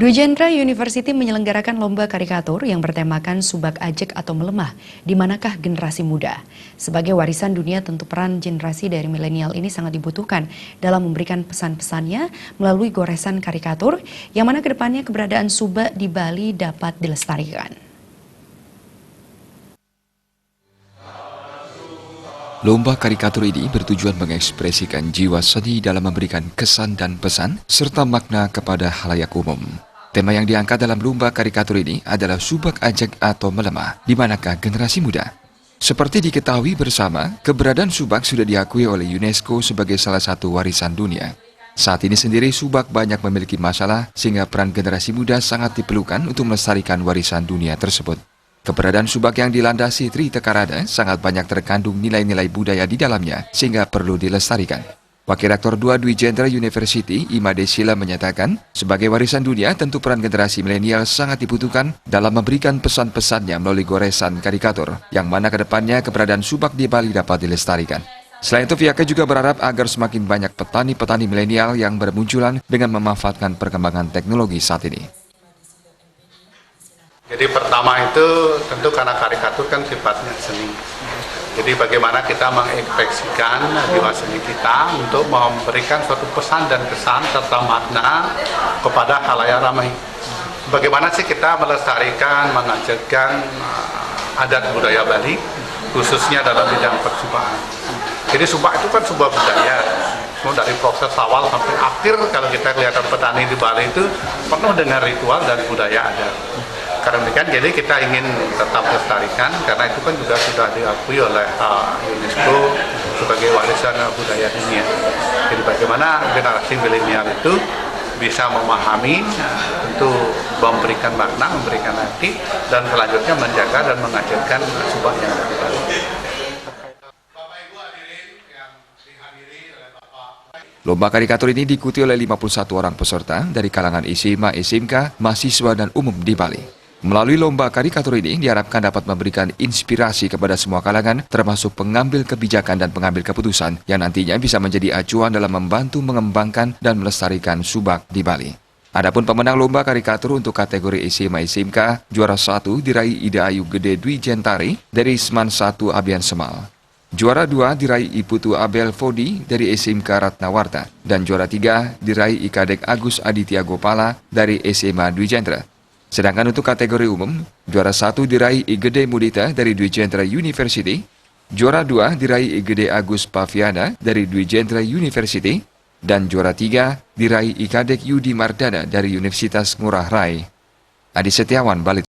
Dwi Jendra University menyelenggarakan lomba karikatur yang bertemakan Subak Ajeg atau Melemah, di manakah generasi muda. Sebagai warisan dunia, tentu peran generasi dari milenial ini sangat dibutuhkan dalam memberikan pesan-pesannya melalui goresan karikatur, yang mana kedepannya keberadaan Subak di Bali dapat dilestarikan. Lomba karikatur ini bertujuan mengekspresikan jiwa seni dalam memberikan kesan dan pesan, serta makna kepada halayak umum. Tema yang diangkat dalam lomba karikatur ini adalah Subak Ajeg atau Melemah, di manakah generasi muda. Seperti diketahui bersama, keberadaan Subak sudah diakui oleh UNESCO sebagai salah satu warisan dunia. Saat ini sendiri Subak banyak memiliki masalah, sehingga peran generasi muda sangat diperlukan untuk melestarikan warisan dunia tersebut. Keberadaan Subak yang dilandasi Tritekarada sangat banyak terkandung nilai-nilai budaya di dalamnya, sehingga perlu dilestarikan. Wakil Rektor 2 Dwi Jendra University, Imade Sila menyatakan, sebagai warisan dunia tentu peran generasi milenial sangat dibutuhkan dalam memberikan pesan-pesannya melalui goresan karikatur, yang mana kedepannya keberadaan Subak di Bali dapat dilestarikan. Selain itu, pihaknya juga berharap agar semakin banyak petani-petani milenial yang bermunculan dengan memanfaatkan perkembangan teknologi saat ini. Jadi pertama itu tentu karena karikatur kan sifatnya seni. Jadi bagaimana kita mengekspresikan jiwa seni kita untuk memberikan suatu pesan dan kesan serta makna kepada khalayak ramai. Bagaimana sih kita melestarikan, mengajarkan adat budaya Bali, khususnya dalam bidang persubahan. Jadi subak itu kan sebuah budaya. Dari proses awal sampai akhir, kalau kita kelihatan petani di Bali itu penuh dengan ritual dan budaya adat. Karena demikian, jadi kita ingin tetap lestarikan, karena itu kan juga sudah diakui oleh UNESCO sebagai warisan budaya dunia. Jadi bagaimana generasi milenial itu bisa memahami, tentu memberikan makna, memberikan arti, dan selanjutnya menjaga dan mengajarkan subak yang ada di Bali. Lomba karikatur ini diikuti oleh 51 orang peserta dari kalangan SMA, SMK, mahasiswa, dan umum di Bali. Melalui lomba karikatur ini diharapkan dapat memberikan inspirasi kepada semua kalangan, termasuk pengambil kebijakan dan pengambil keputusan, yang nantinya bisa menjadi acuan dalam membantu mengembangkan dan melestarikan Subak di Bali. Adapun pemenang lomba karikatur untuk kategori SMA SMK, juara 1 diraih Ida Ayu Gede Dwi Jentari dari Seman 1 Abian Semal. Juara 2 diraih Iputu Abel Fodi dari SMK Ratnawarta, dan juara 3 diraih Ikadek Agus Aditya Gopala dari SMA Dwi Jendra. Sedangkan untuk kategori umum, juara 1 diraih Igede Mudita dari Dwi Jendra University, juara 2 diraih Igede Agus Paviana dari Dwi Jendra University, dan juara 3 diraih Ikadek Yudi Mardana dari Universitas Ngurah Rai. Adi Setiawan, Bali.